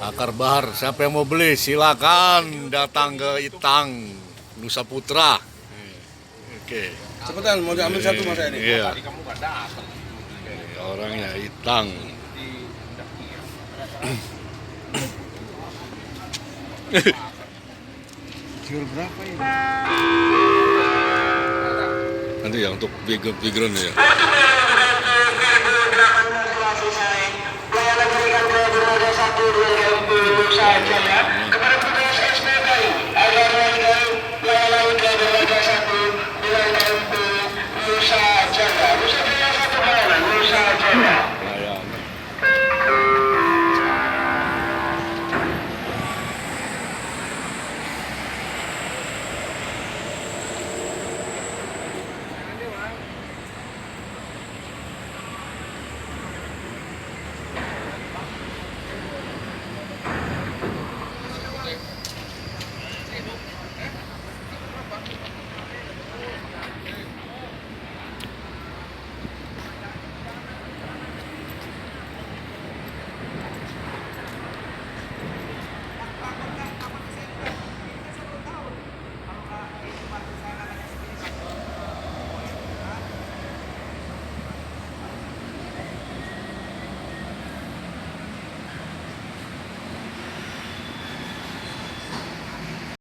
Akar bahar. Siapa yang mau beli silakan datang ke Itang Nusa Putra. Oke. Cepetan mau diambil satu mas ini. Iya. Tadi kamu nggak datang. Orangnya Itang. Jual berapa ini? Nanti ya untuk background ya.